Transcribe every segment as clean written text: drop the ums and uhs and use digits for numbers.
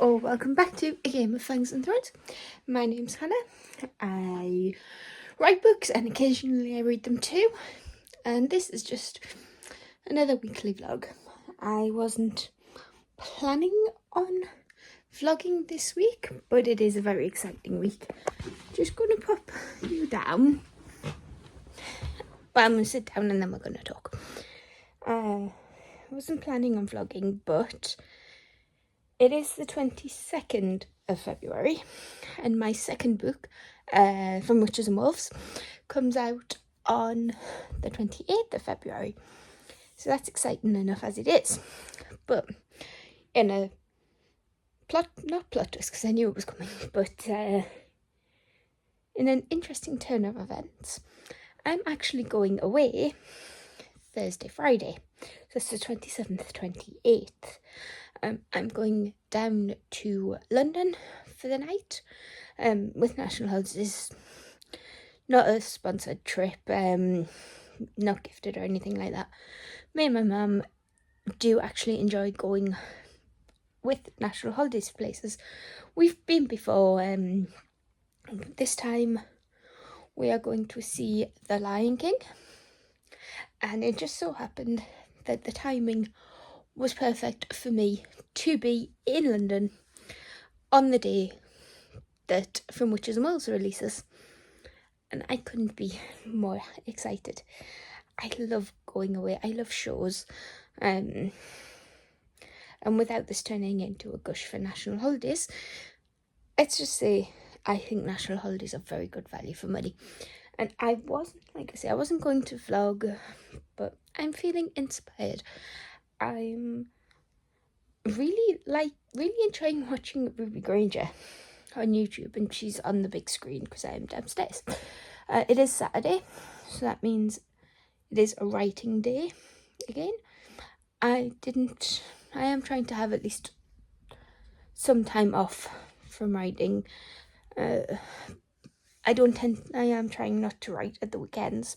or welcome back to A Game of Fangs and Threads. My name's Hannah. I write books and occasionally I read them too, and this is just another weekly vlog. I wasn't planning on vlogging this week, but it is a very exciting week. Just gonna pop you down. Well, I'm gonna sit down and then we're gonna talk. I wasn't planning on vlogging, but it is the 22nd of February, and my second book, From Witches and Wolves, comes out on the 28th of February. So that's exciting enough as it is. But in a not plot twist, because I knew it was coming, but in an interesting turn of events, I'm actually going away Thursday, Friday. So it's the 27th, 28th. I'm going down to London for the night with National Holidays. Not a sponsored trip, not gifted or anything like that. Me and my mum do actually enjoy going with National Holidays places. We've been before. This time we are going to see The Lion King, and it just so happened that the timing was perfect for me to be in London on the day that From Witches and Wolves releases, and I couldn't be more excited. I love going away. I love shows, and without this turning into a gush for National Holidays, let's just say I think National Holidays are very good value for money. And I wasn't going to vlog, but I'm feeling inspired. I'm really enjoying watching Ruby Granger on YouTube, and she's on the big screen because I am downstairs. It is Saturday, so that means it is a writing day again. I am trying to have at least some time off from writing. I am trying not to write at the weekends,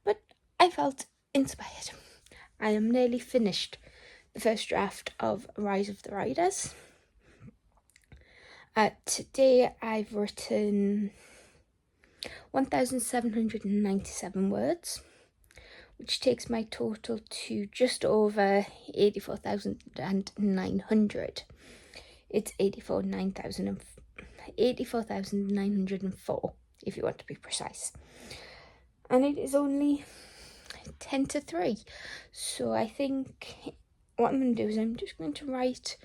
but I felt inspired. I am nearly finished the first draft of Rise of the Riders. Today I've written 1,797 words, which takes my total to just over 84,900. It's 84,904 if you want to be precise. And it is only 10 to 3. So I think what I'm going to do is I'm just going to write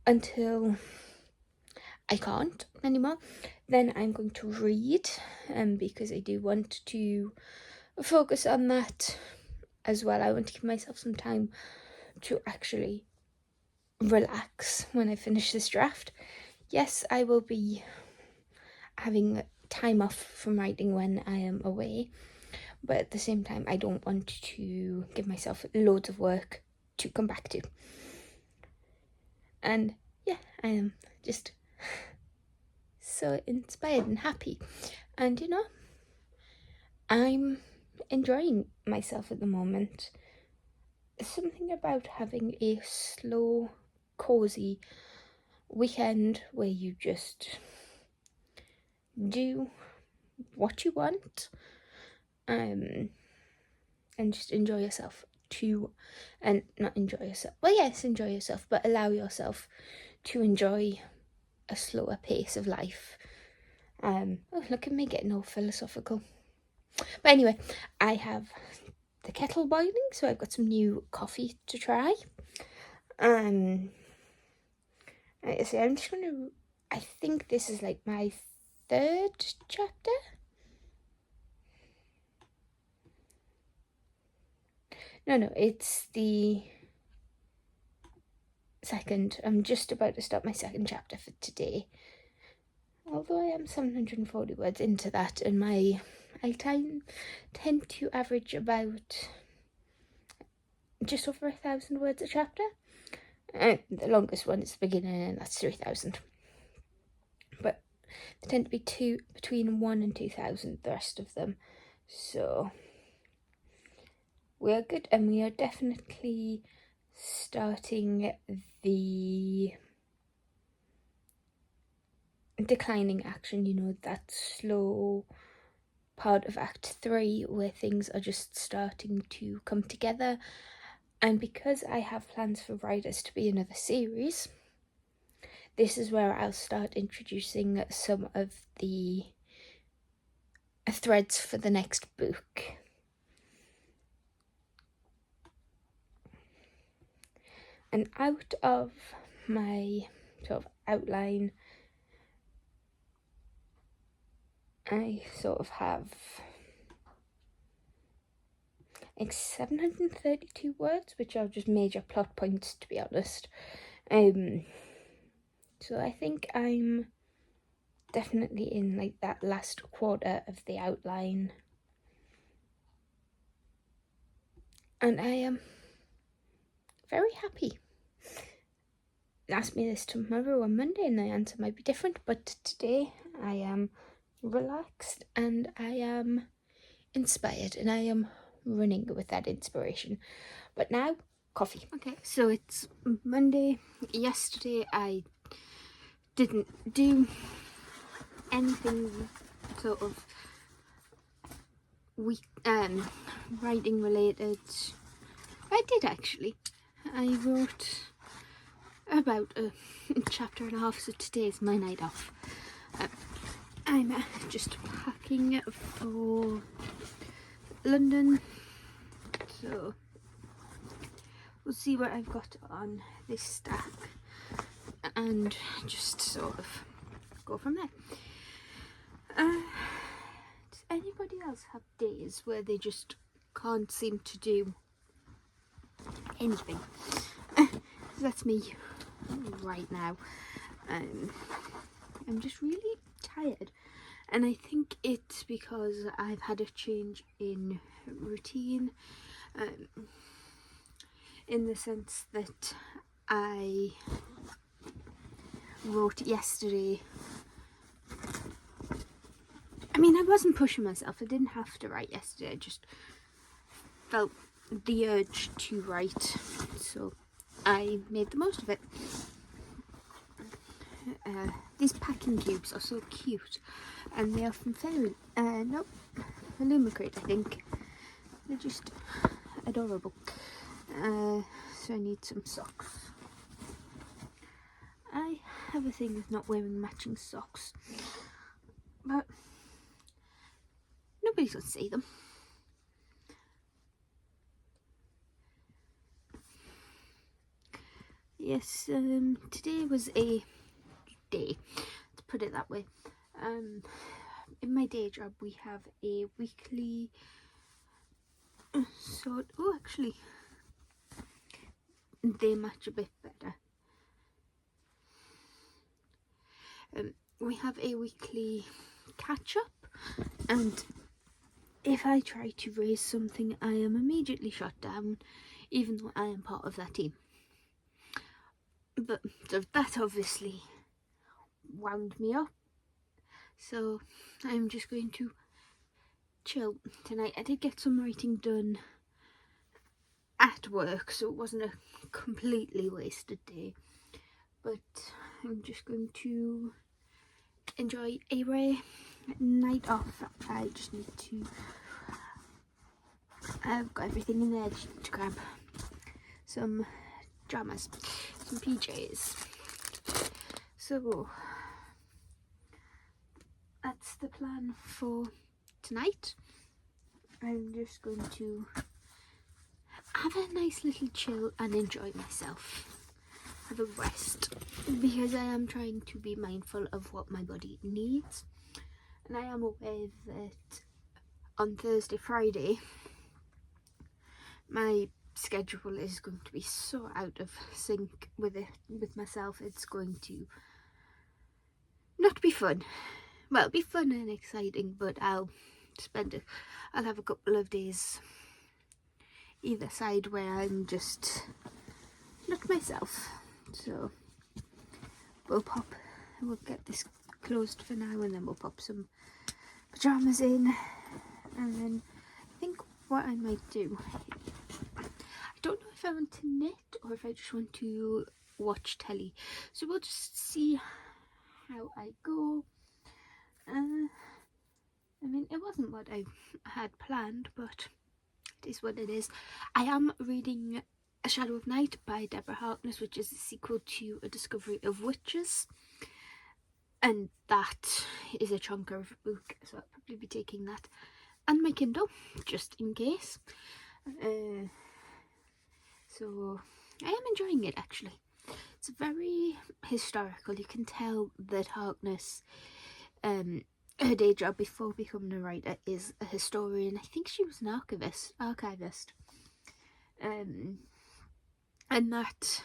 until I can't anymore. Then I'm going to read, because I do want to focus on that as well. I want to give myself some time to actually relax when I finish this draft. Yes, I will be having time off from writing when I am away, but at the same time I don't want to give myself loads of work to come back to. And yeah, I am just so inspired and happy, and I'm enjoying myself at the moment. There's something about having a slow, cozy weekend where you just do what you want, and just enjoy yourself enjoy yourself, but allow yourself to enjoy a slower pace of life. Oh, look at me getting all philosophical. But anyway, I have the kettle boiling, so I've got some new coffee to try. I'm just gonna, I think this is like my third chapter. No, it's the second. I'm just about to start my second chapter for today. Although I am 740 words into that, and I tend to average about just over 1,000 words a chapter. The longest one is the beginning, and that's 3,000. But they tend to be between 1,000 and 2,000, the rest of them. So we are good, and we are definitely starting the declining action, you know, that slow part of Act 3 where things are just starting to come together. And because I have plans for Riders to be another series, this is where I'll start introducing some of the threads for the next book. And out of my sort of outline, I sort of have like 732 words, which are just major plot points, to be honest. So I think I'm definitely in like that last quarter of the outline, and I am very happy. Ask me this tomorrow or Monday and the answer might be different, but today I am relaxed and I am inspired and I am running with that inspiration. But now, coffee. Okay, so it's Monday. Yesterday I didn't do anything sort of writing related. I did actually. I wrote about a chapter and a half, so today's my night off. I'm just packing for London, so we'll see what I've got on this stack and just sort of go from there. Does anybody else have days where they just can't seem to do anything? That's me right now. I'm just really tired, and I think it's because I've had a change in routine, in the sense that I wrote yesterday. I mean, I wasn't pushing myself. I didn't have to write yesterday. I just felt the urge to write, so I made the most of it. These packing cubes are so cute, and they are from Illumicrate, I think. They're just adorable. So I need some socks. I have a thing with not wearing matching socks, but nobody's gonna see them. Yes, today was a day, to put it that way. In my day job we have a weekly actually they match a bit better. We have a weekly catch up, and if I try to raise something I am immediately shut down, even though I am part of that team. But so that obviously wound me up, so I'm just going to chill tonight. I did get some writing done at work, so it wasn't a completely wasted day, but I'm just going to enjoy a rare night off. I just need to, I've got everything in there. Just need to grab some pajamas, some PJs. So that's the plan for tonight. I'm just going to have a nice little chill and enjoy myself, have a rest, because I am trying to be mindful of what my body needs, and I am aware that on Thursday, Friday my schedule is going to be so out of sync with myself. It's going to not be fun. Well, be fun and exciting, but I'll have a couple of days either side where I'm just not myself. So we'll get this closed for now, and then we'll pop some pajamas in, and then I think what I might do, I don't know if I want to knit or if I just want to watch telly, so we'll just see how I go. I mean, it wasn't what I had planned, but it is what it is. I am reading A Shadow of Night by Deborah Harkness, which is a sequel to A Discovery of Witches, and that is a chunker of a book, so I'll probably be taking that and my Kindle just in case. So I am enjoying it, actually. It's very historical. You can tell that Harkness, her day job before becoming a writer is a historian. I think she was an archivist. And that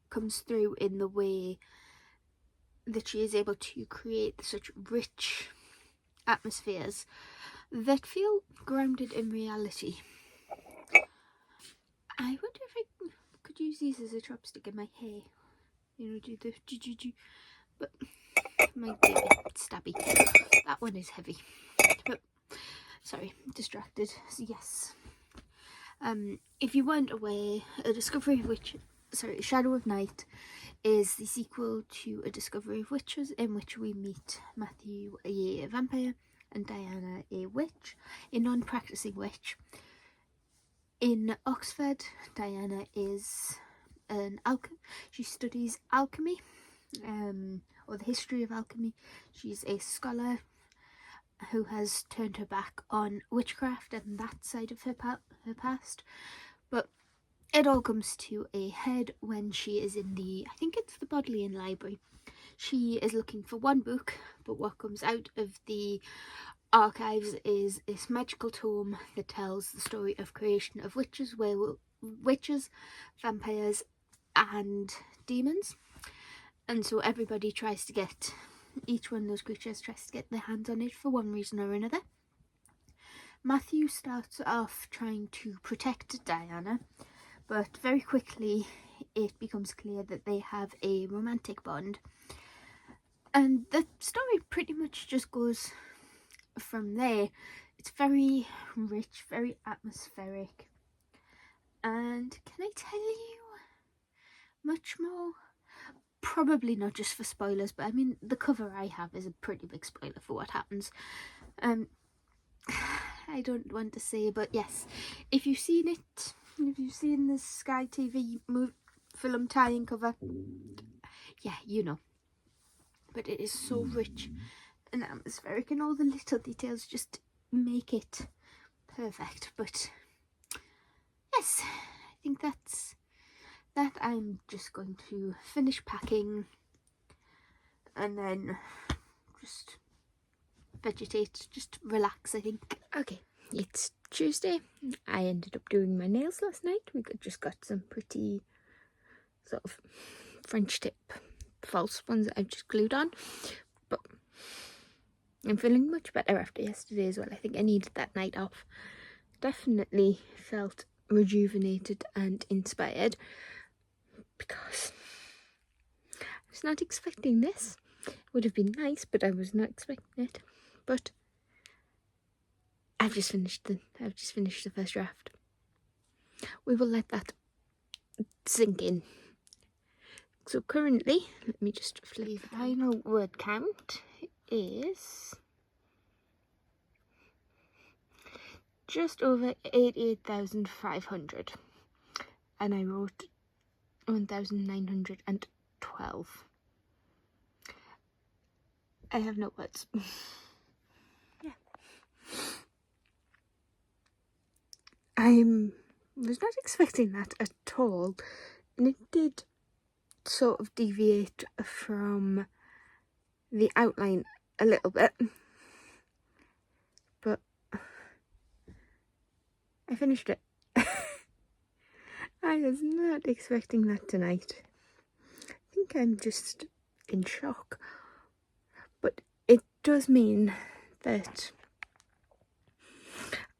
comes through in the way that she is able to create such rich atmospheres that feel grounded in reality. I wonder if I could use these as a chopstick in my hair. You know, do the but might be a bit stabby. That one is heavy. But sorry, distracted. So yes. If you weren't aware, Shadow of Night is the sequel to A Discovery of Witches, in which we meet Matthew, a vampire, and Diana, a witch, a non-practicing witch. In Oxford, Diana is she studies alchemy, or the history of alchemy. She's a scholar who has turned her back on witchcraft and that side of her past, but it all comes to a head when she is in I think it's the Bodleian Library. She is looking for one book, but what comes out of the archives is this magical tome that tells the story of creation of witches, vampires and demons. And so everybody tries to get, each one of those creatures tries to get their hands on it for one reason or another. Matthew starts off trying to protect Diana, but very quickly it becomes clear that they have a romantic bond. And the story pretty much just goes from there. It's very rich, very atmospheric. And can I tell you much more? Probably not, just for spoilers, but I mean, the cover I have is a pretty big spoiler for what happens. I don't want to say, but yes, if you've seen it, if you've seen the Sky TV film tie-in cover, yeah, you know. But it is so rich and atmospheric, and all the little details just make it perfect. But yes, I think that's that. I'm just going to finish packing and then just vegetate, just relax, I think. Okay, it's Tuesday. I ended up doing my nails last night. We just got some pretty sort of French tip false ones that I've just glued on, but I'm feeling much better after yesterday as well. I think I needed that night off. Definitely felt rejuvenated and inspired, because I was not expecting this. It would have been nice, but I was not expecting it. But I've just finished the first draft. We will let that sink in. So currently, let me just flip. The final word count is just over 88,500, and I wrote 1,912. I have no words. Yeah. I was not expecting that at all, and it did sort of deviate from the outline a little bit, but I finished it. I was not expecting that tonight. I think I'm just in shock, but it does mean that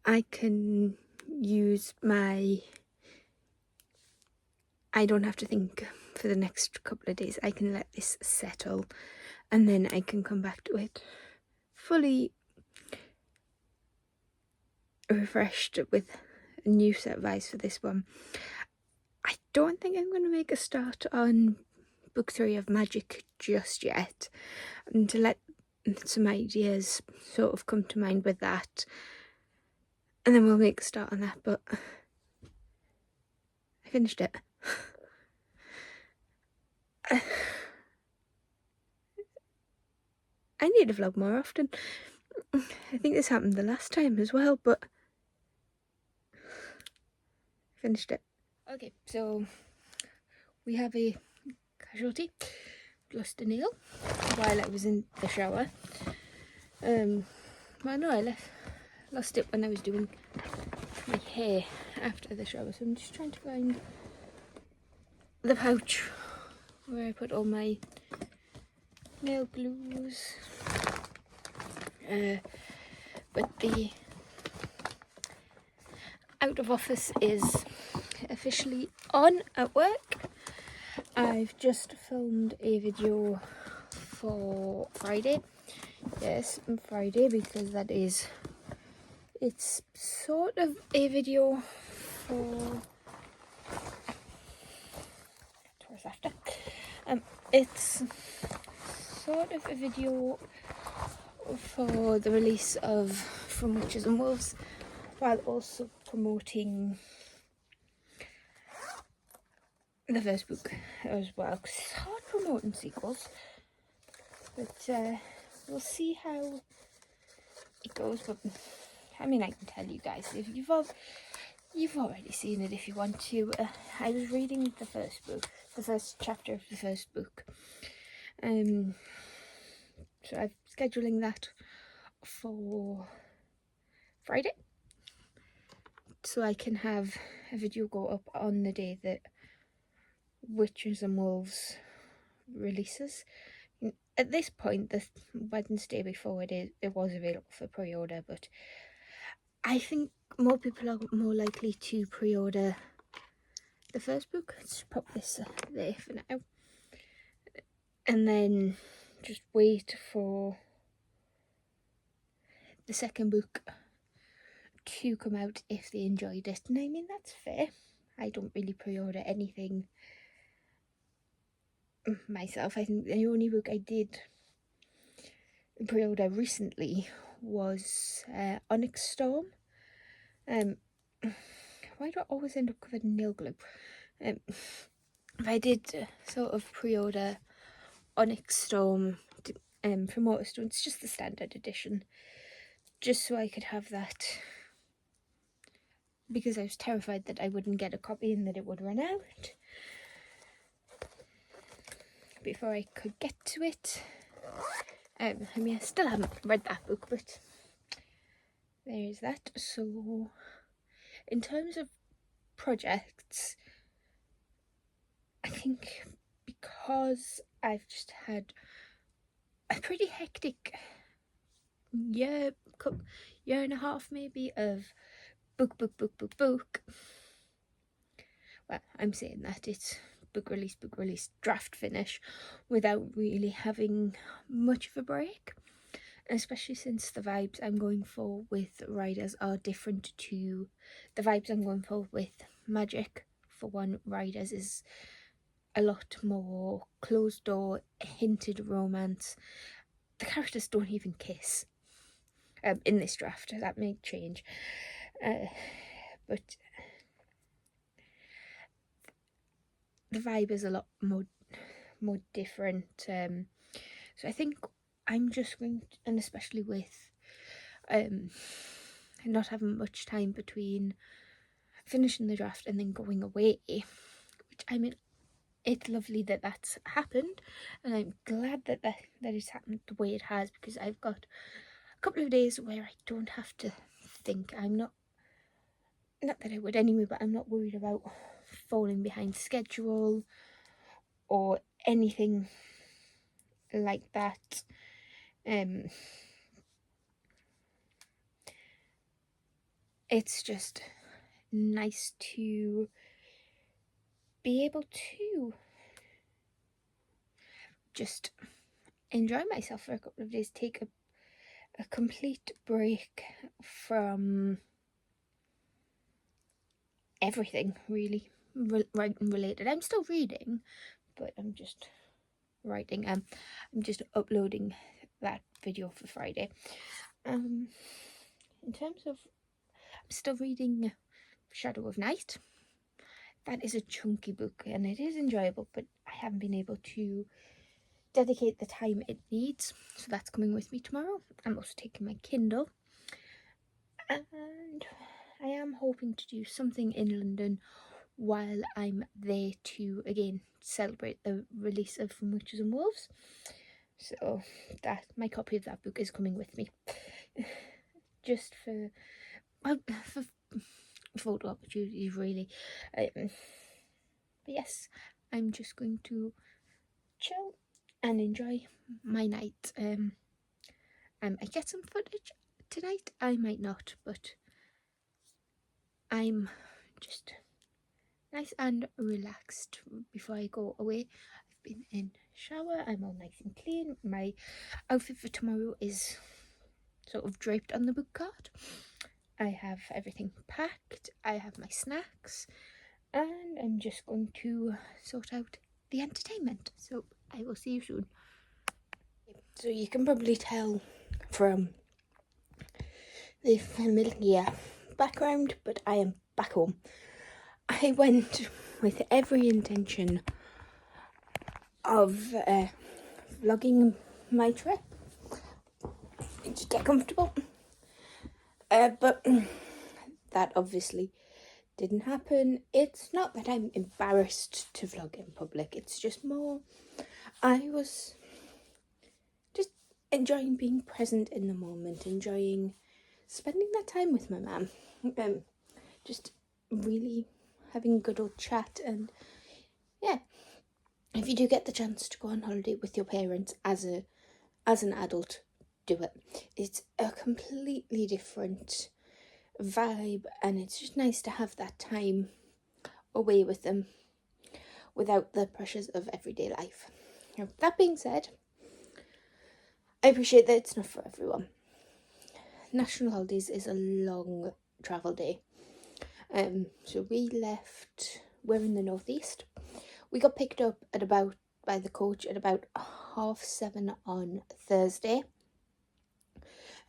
I can use I don't have to think for the next couple of days. I can let this settle, and then I can come back to it fully refreshed with a new set of eyes for this one. I don't think I'm going to make a start on book 3 of Magic just yet, and to let some ideas sort of come to mind with that, and then we'll make a start on that. But I finished it. I need to vlog more often. I think this happened the last time as well, but I finished it. Okay, so we have a casualty. Lost a nail while I was in the shower. Well, no, I lost it when I was doing my hair after the shower, so I'm just trying to find the pouch where I put all my nail glues. But the out of office is officially on at work. I've just filmed a video for Friday. Yes, Friday, because that is, it's sort of a video for towards after. It's sort of a video for the release of From Witches and Wolves, while also promoting the first book as well, because it's hard promoting sequels, but we'll see how it goes. But I mean, I can tell you guys, if you've already seen it if you want to. I was reading the first book, the first chapter of the first book, so I'm scheduling that for Friday, so I can have a video go up on the day that Witches and Wolves releases. At this point, the Wednesday before it was available for pre-order, but I think more people are more likely to pre-order the first book. Let's pop this there for now, and then just wait for the second book to come out if they enjoyed it. And I mean, that's fair. I don't really pre-order anything myself. I think the only book I did pre-order recently was Onyx Storm. Why do I always end up covered in nail glue? I did sort of pre-order Onyx Storm from Waterstone. It's just the standard edition, just so I could have that, because I was terrified that I wouldn't get a copy and that it would run out before I could get to it. I mean, I still haven't read that book, but there is that. So in terms of projects, I think because I've just had a pretty hectic year and a half maybe of book. Well, I'm saying that it's book release, draft finish, without really having much of a break, especially since the vibes I'm going for with Riders are different to the vibes I'm going for with Magic. For one, Riders is a lot more closed door, hinted romance. The characters don't even kiss in this draft. That may change, but the vibe is a lot more different. So I think I'm just going to, and especially with not having much time between finishing the draft and then going away, which, I mean, it's lovely that that's happened, and I'm glad that it's happened the way it has, because I've got a couple of days where I don't have to think. I'm not that I would anyway, but I'm not worried about falling behind schedule or anything like that. It's just nice to be able to just enjoy myself for a couple of days, take a complete break from everything really writing related. I'm still reading, but I'm just writing. I'm just uploading that video for Friday. In terms of, I'm still reading Shadow of Night. That is a chunky book and it is enjoyable, but I haven't been able to dedicate the time it needs, so that's coming with me tomorrow. I'm also taking my Kindle, and I am hoping to do something in London while I'm there to again celebrate the release of From Witches and Wolves. So that my copy of that book is coming with me, just for photo opportunities, really. But yes, I'm just going to chill and enjoy my night. I might get some footage tonight, I might not, but I'm just nice and relaxed before I go away. I've been in shower, I'm all nice and clean. My outfit for tomorrow is sort of draped on the book cart. I have everything packed, I have my snacks, and I'm just going to sort out the entertainment. So I will see you soon. So you can probably tell from the familiar background, but I am back home. I went with every intention of vlogging my trip. Just get comfortable. But that obviously didn't happen. It's not that I'm embarrassed to vlog in public, it's just more I was just enjoying being present in the moment, enjoying spending that time with my mum, just really having a good old chat. And yeah, if you do get the chance to go on holiday with your parents as an adult, do it. It's a completely different vibe, and it's just nice to have that time away with them without the pressures of everyday life. Now, that being said, I appreciate that it's not for everyone. National holidays is a long travel day. So we're in the northeast. We got picked up by the coach at about 7:30 on Thursday.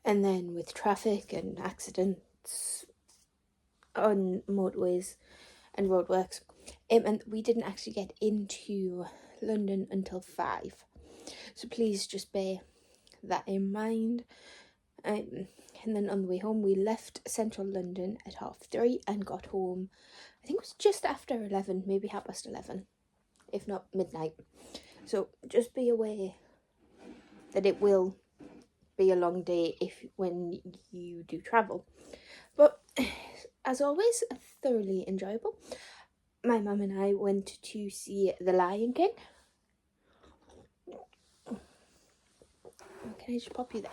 And then with traffic and accidents on motorways and roadworks, it meant we didn't actually get into London until 5. So please just bear that in mind. And then on the way home, we left central London at 3:30 and got home, I think it was just after 11, maybe 11:30, if not midnight. So just be aware that it will be a long day when you do travel. But as always, thoroughly enjoyable. My mum and I went to see The Lion King. Can I just pop you there?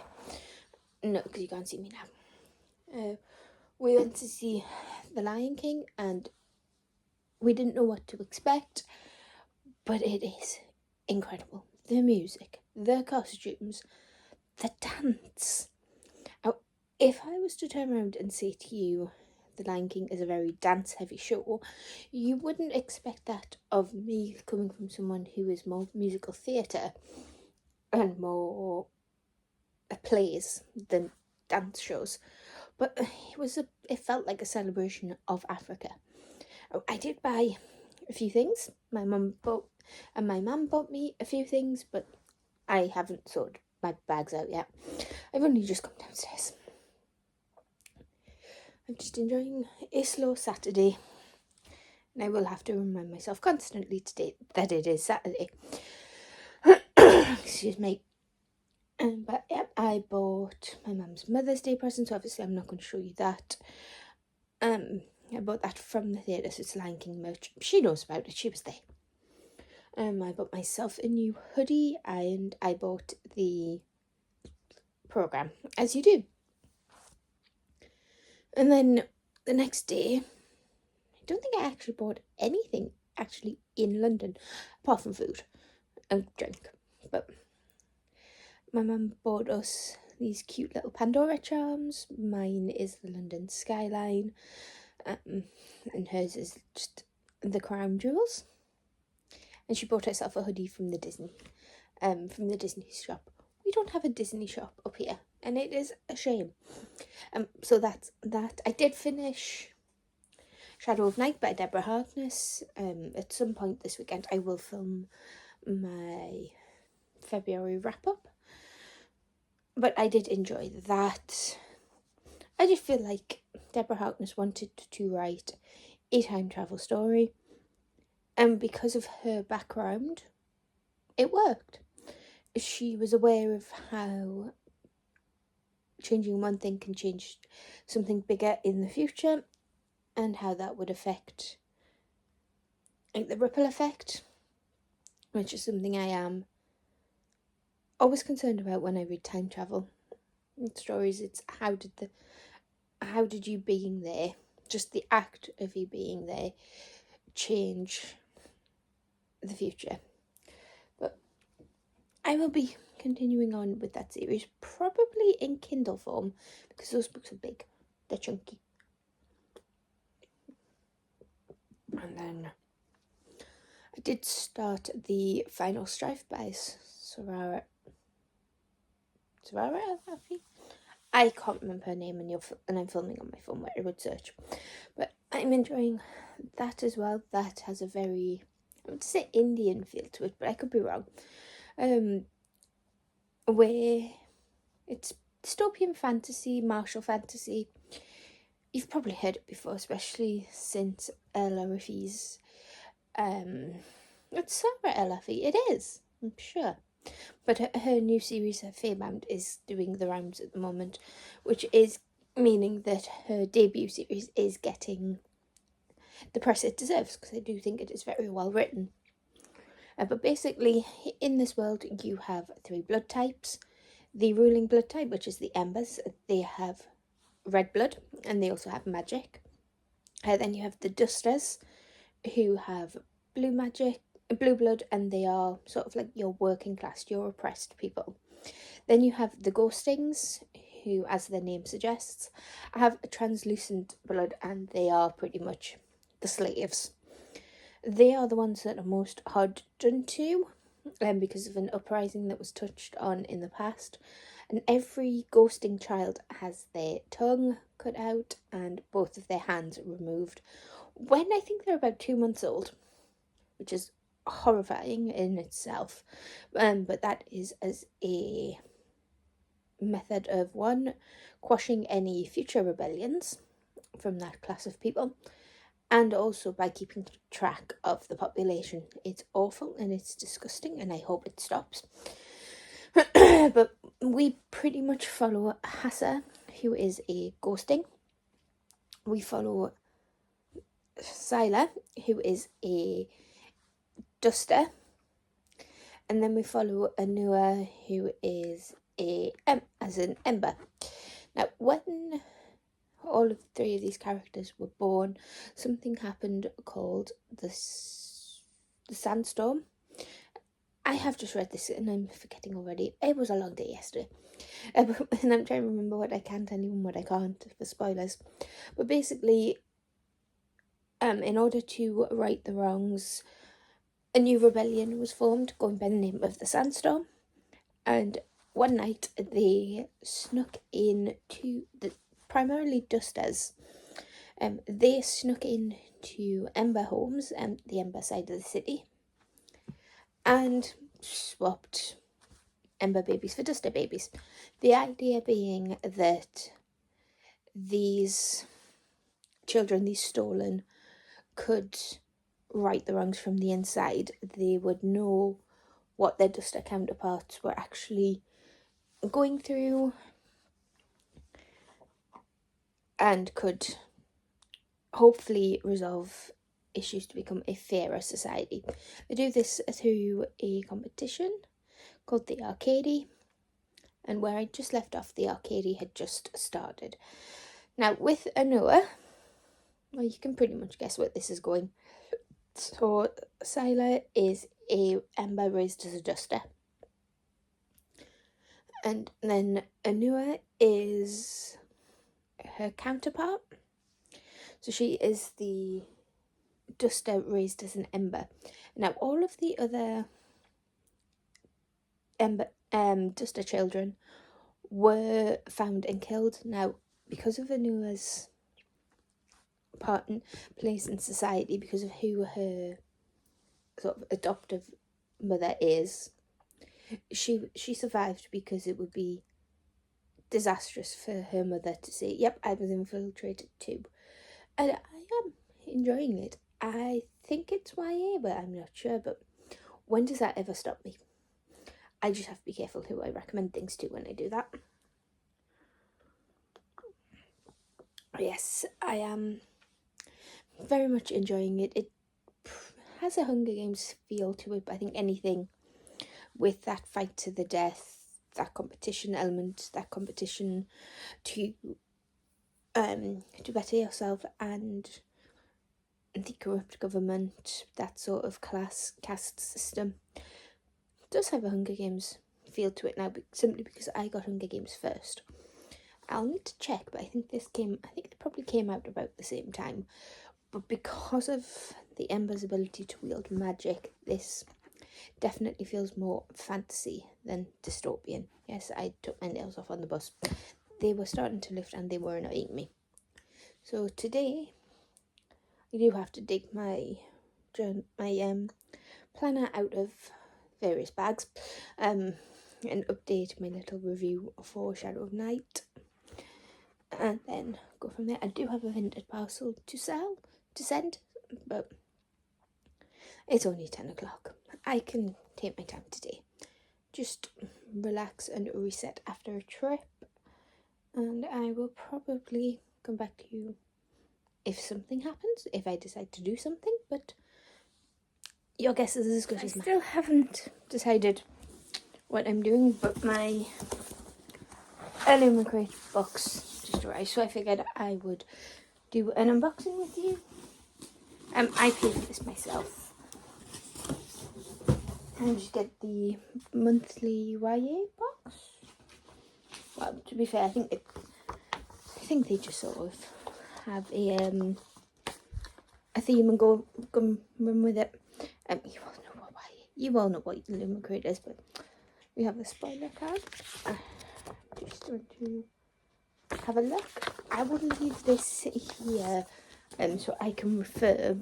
No, because you can't see me now. We went to see The Lion King and we didn't know what to expect, but it is incredible. The music, the costumes, the dance. Now, if I was to turn around and say to you, The Lion King is a very dance-heavy show, you wouldn't expect that of me, coming from someone who is more musical theatre and more plays than dance shows. But it felt like a celebration of Africa. I did buy a few things. My mum bought me a few things, but I haven't sorted my bags out yet. I've only just come downstairs. I'm just enjoying a slow Saturday, and I will have to remind myself constantly today that it is Saturday. Excuse me. But yeah, I bought my mum's Mother's Day present, so obviously I'm not going to show you that. I bought that from the theatre, so it's Lion King merch. She knows about it, she was there. I bought myself a new hoodie, and I bought the programme, as you do. And then the next day, I don't think I actually bought anything actually in London, apart from food and drink. But my mum bought us these cute little Pandora charms. Mine is the London skyline, and hers is just the crown jewels. And she bought herself a hoodie from the Disney from the Disney shop. We don't have a Disney shop up here, and it is a shame. So that's that. I did finish Shadow of Night by Deborah Harkness. At some point this weekend I will film my February wrap-up. But I did enjoy that. I just feel like Deborah Harkness wanted to write a time travel story, and because of her background, it worked. She was aware of how changing one thing can change something bigger in the future, and how that would affect, like, the ripple effect, which is something I am always concerned about when I read time travel stories. It's how did you being there, just the act of you being there, change the future. But I will be continuing on with that series, probably in Kindle form, because those books are big, they're chunky. And then I did start The Final Strife by Sarara Alafi. I can't remember her name, and I'm filming on my phone where I would search. But I'm enjoying that as well. That has a very, I would say, Indian feel to it, but I could be wrong. Where it's dystopian fantasy, martial fantasy. You've probably heard it before, especially since Ella Rafi's, it's Sarah Elafi, it is, I'm sure. But her new series, her Fairbound, is doing the rounds at the moment, which is meaning that her debut series is getting the press it deserves, because I do think it is very well written. But basically, in this world, you have 3 blood types. The ruling blood type, which is the Embers, they have red blood, and they also have magic. Then you have the Dusters, who have blue blood, and they are sort of like your working class, your oppressed people. Then you have the Ghostings, who, as their name suggests, have a translucent blood, and they are pretty much the slaves. They are the ones that are most hard done to, because of an uprising that was touched on in the past. And every ghosting child has their tongue cut out and both of their hands removed when I think they're about 2 months old, which is horrifying in itself. But that is as a method of, one, quashing any future rebellions from that class of people, and also by keeping track of the population. It's awful and it's disgusting, and I hope it stops. But we pretty much follow Hassa, who is a ghosting. We follow Sila, who is a duster. And then we follow Anua, who is as an ember. Now, when all of 3 of these characters were born, something happened called the sandstorm. I have just read this and I'm forgetting already. It was a long day yesterday. And I'm trying to remember what I can tell you and what I can't for spoilers. But basically, in order to right the wrongs, a new rebellion was formed going by the name of the Sandstorm. And one night they snuck in to the primarily dusters. They snuck in to Ember homes, the Ember side of the city, and swapped Ember babies for duster babies. The idea being that these children, these stolen, could right the wrongs from the inside. They would know what their duster counterparts were actually going through and could hopefully resolve issues to become a fairer society. They do this through a competition called the Arcady, and where I just left off, the Arcady had just started. Now, with Anua, well, you can pretty much guess where this is going. So, Sila is a Ember raised as a duster. And then Anua is her counterpart. So she is the duster raised as an Ember. Now, all of the other Duster children were found and killed. Now, because of Anua's part and place in society, because of who her sort of adoptive mother is, she survived because it would be disastrous for her mother to say, yep, I was infiltrated too. And I am enjoying it. I think it's YA, but I'm not sure. But when does that ever stop me? I just have to be careful who I recommend things to when I do that. Yes, I am very much enjoying it. It has a Hunger Games feel to it, but I think anything with that fight to the death, that competition element, that competition to better yourself, and the corrupt government, that sort of caste system, does have a Hunger Games feel to it now, simply because I got Hunger Games first. I'll need to check, but I think it probably came out about the same time. But because of the Ember's ability to wield magic, this definitely feels more fantasy than dystopian. Yes, I took my nails off on the bus. They were starting to lift and they were annoying me. So today, I do have to dig my planner out of various bags and update my little review for Shadow of Night, and then go from there. I do have a vintage parcel to send, but it's only 10 o'clock. I can take my time today, just relax and reset after a trip, and I will probably come back to you if something happens, if I decide to do something, but your guess is as good as mine. I still haven't decided what I'm doing, but my Illumicrate box just arrived, so I figured I would do an unboxing with you. I paid for this myself. And just get the monthly YA box. Well, to be fair, I think they just sort of have a theme and go run with it. You all know what Illumicrate is, but we have the spoiler card. Just going to have a look. I will leave this here so I can refer,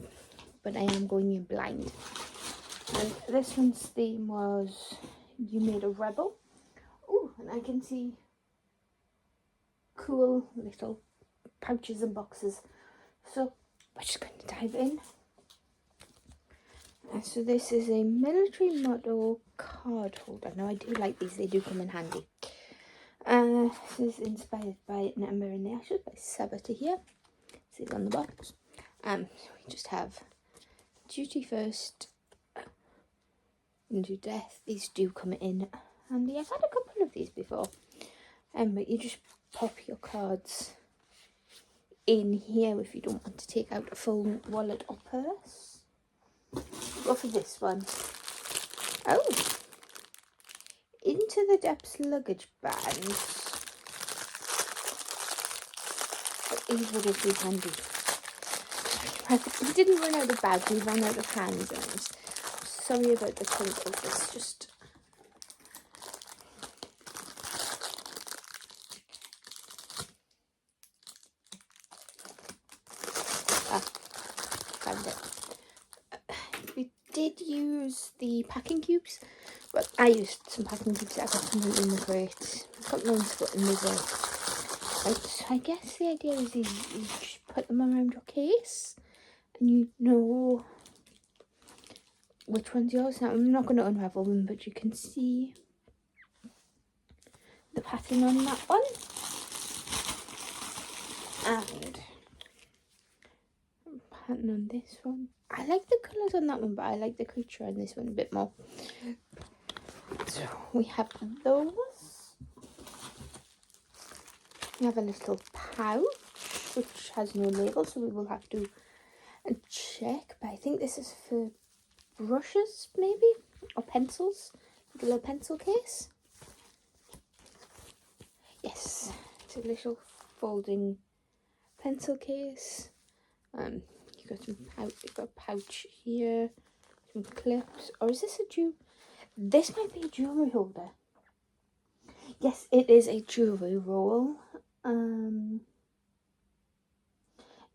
but I am going in blind. And this one's theme was You Made a Rebel. Oh, and I can see cool little pouches and boxes. So we're just going to dive in. So this is a military model card holder. Now I do like these, they do come in handy. This is inspired by An Ember in the Ashes by Sabata here. This is on the box. So we just have Duty First, Into Death. These do come in handy. I've had a couple of these before. But you just pop your cards in here if you don't want to take out a full wallet or purse. Go for this one. Oh, Into the Depths luggage bands. But these would have been handy. We didn't run out of bags, we ran out of hands. And I'm sorry about the crinkle. It's just found it. We did use the packing cubes, but I used some packing cubes that I got from Illumicrate. I've got loads to put in the so I guess the idea is you just put them around your case and you know which one's yours. Now I'm not going to unravel them, but you can see the pattern on that one. And pattern on this one. I like the colours on that one, but I like the creature on this one a bit more. So we have those. We have a little pouch which has no label, so we will have to check. But I think this is for brushes, maybe, or pencils. Like a little pencil case. Yes, it's a little folding pencil case. You've got a pouch here, some clips, or is this a This might be a jewellery holder. Yes, it is a jewellery roll.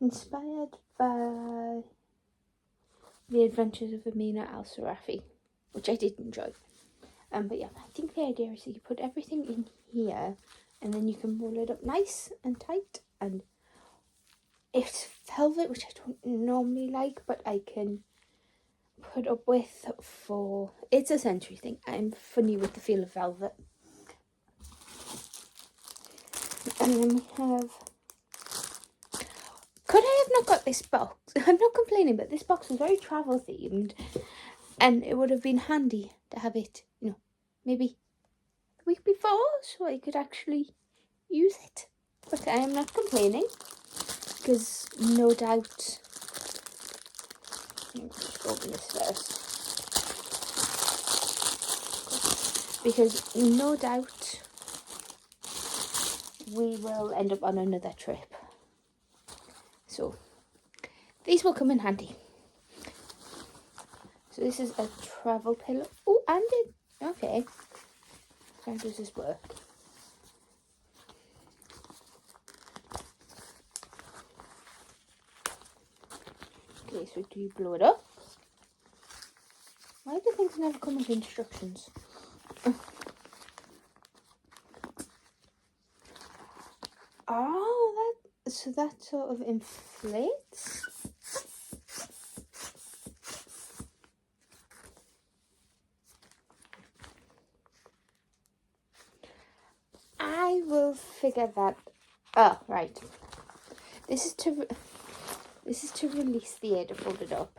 Inspired by The Adventures of Amina al-Sarafi, which I did enjoy. But yeah, I think the idea is that you put everything in here and then you can roll it up nice and tight, and it's velvet, which I don't normally like, but I can put up with for, it's a sensory thing. I'm funny with the feel of velvet. And then we have, could I have not got this box? I'm not complaining, but this box was very travel themed, and it would have been handy to have it, you know, maybe the week before, so I could actually use it. But I am not complaining, because no doubt, let's open this first, because no doubt we will end up on another trip. So these will come in handy. So this is a travel pillow. Oh, and it, okay. How does this work? Okay, so do you blow it up? Why do things never come with instructions? Oh, so that sort of inflates? I will figure that. Oh, right. This is to release the air to fold it up,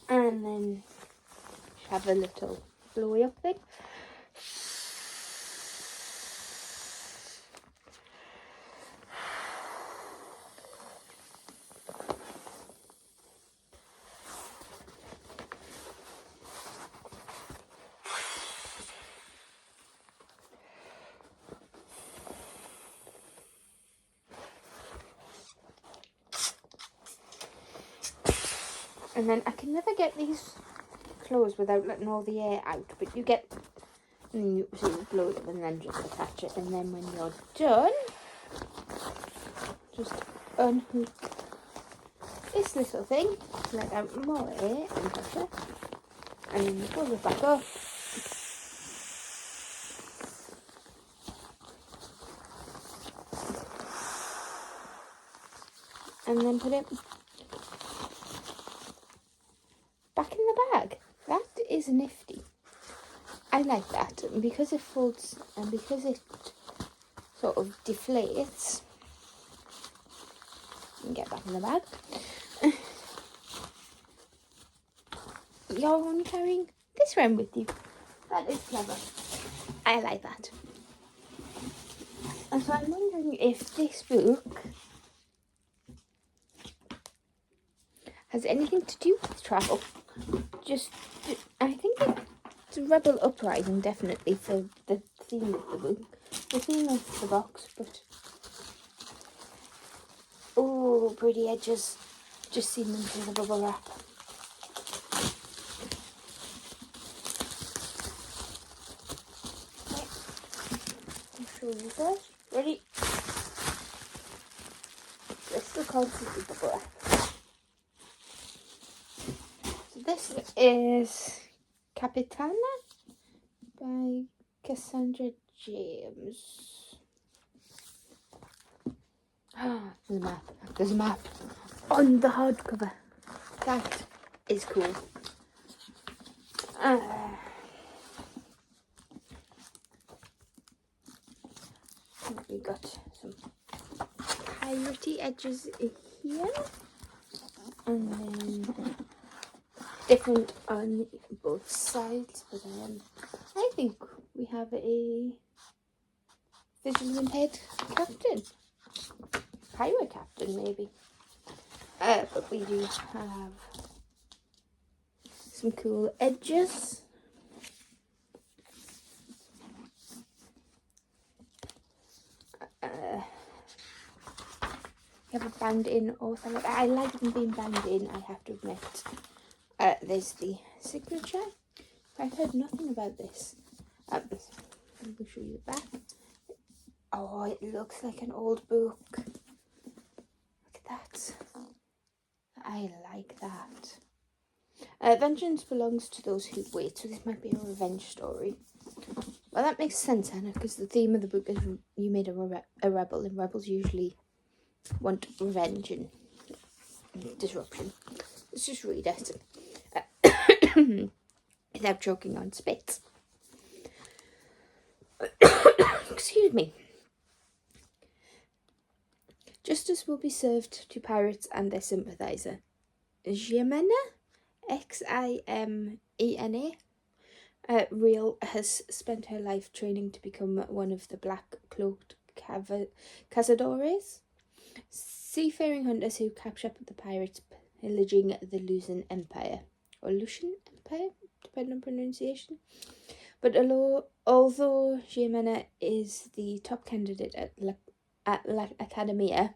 and then have a little blowy up thing. And then I can never get these closed without letting all the air out, but you get, and then you blow it up and then just attach it, and then when you're done, just unhook this little thing, let out more air and pressure, and then you pull it back up. And then put it back in the bag. That is nifty. I like that, and because it folds and because it sort of deflates, you can get back in the bag. You're only carrying this around with you. That is clever. I like that. And so I'm wondering if this book has anything to do with travel. I think it's Rebel Uprising, definitely, for the theme of the book. The theme of the box, but... oh, pretty edges. Just seen them through the bubble wrap. Okay. I'll show you first. Ready? This is the concept of the bubble wrap. This is Capitana by Cassandra James. There's a map. There's a map on the hardcover. That is cool. We got some piratey edges here, and then different on both sides, but I think we have a visually impaired captain, pirate captain maybe, but we do have some cool edges. We have a bound in author. I like them being bound in, I have to admit. There's the signature. I've heard nothing about this. Let me show you the back. Oh, it looks like an old book. Look at that. I like that. Vengeance belongs to those who wait, so this might be a revenge story. Well, that makes sense, Hannah, because the theme of the book is you made a rebel, and rebels usually want revenge and disruption. Let's just read it. Without choking on spit. Excuse me. Justice will be served to pirates and their sympathiser. Ximena, Ximena, Real has spent her life training to become one of the black-cloaked cazadores, seafaring hunters who capture the pirates pillaging the Lucian Empire, or Lucian Empire, depending on pronunciation. But although Ximena is the top candidate at La Academia,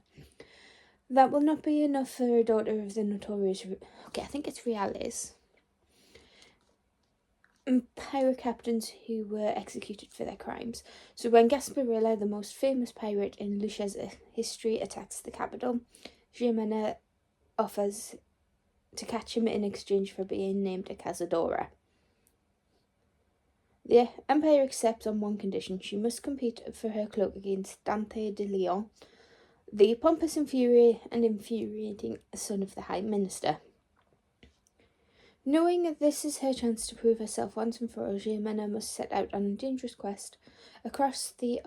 that will not be enough for her daughter of the notorious... Okay, I think it's Reales. Pirate captains who were executed for their crimes. So when Gasparilla, the most famous pirate in Lucia's history, attacks the capital, Ximena offers to catch him in exchange for being named a Cazadora. The Empire accepts on one condition: she must compete for her cloak against Dante de Leon, the pompous and infuriating son of the High Minister. Knowing that this is her chance to prove herself once and for all, Ximena must set out on a dangerous quest across the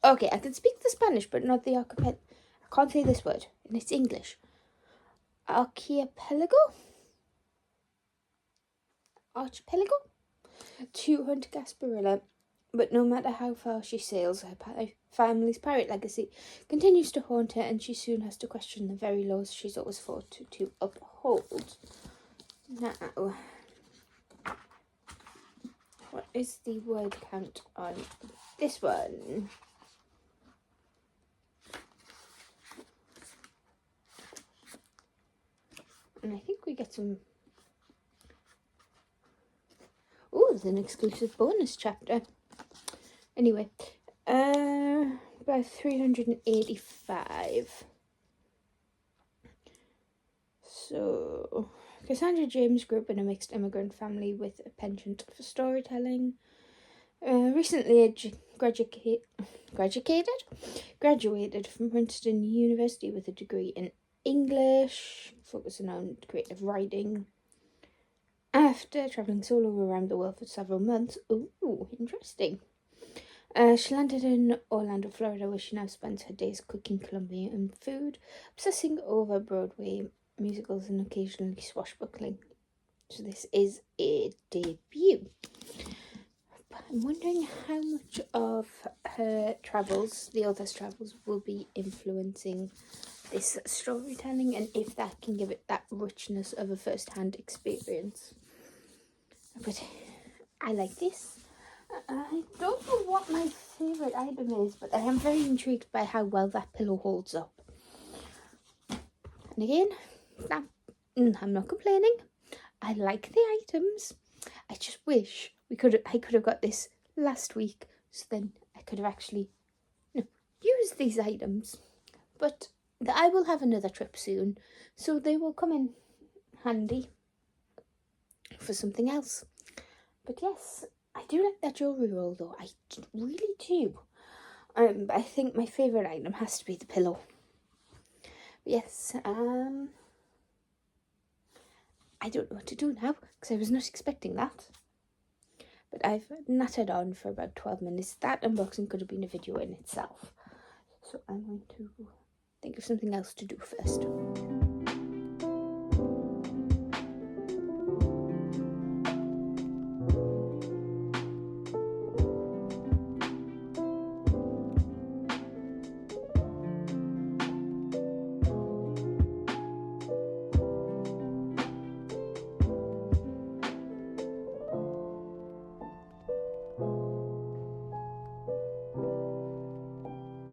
Okay, I can speak the Spanish, but not the I can't say this word, and it's English. Archipelago? To hunt Gasparilla, but no matter how far she sails, her family's pirate legacy continues to haunt her, and she soon has to question the very laws she's always fought to uphold. Now, what is the word count on this one? And I think we get some... Oh, there's an exclusive bonus chapter. Anyway, about 385. So, Cassandra James grew up in a mixed immigrant family with a penchant for storytelling. Recently graduated from Princeton University with a degree in English, focusing on creative writing. After travelling solo around the world for several months, interesting. She landed in Orlando, Florida, where she now spends her days cooking Colombian food, obsessing over Broadway musicals and occasionally swashbuckling. So this is a debut. I'm wondering how much of her travels, the author's travels, will be influencing this storytelling, and if that can give it that richness of a first-hand experience. But I like this. I don't know what my favourite item is, but I am very intrigued by how well that pillow holds up. And again, I'm not complaining. I like the items. I just wish I could have got this last week, so then I could have actually used these items. But I will have another trip soon, so they will come in handy for something else. But yes, I do like that jewellery roll though. I really do. I think my favourite item has to be the pillow. But yes, I don't know what to do now, because I was not expecting that. But I've nattered on for about 12 minutes. That unboxing could have been a video in itself. So I'm going to think of something else to do first.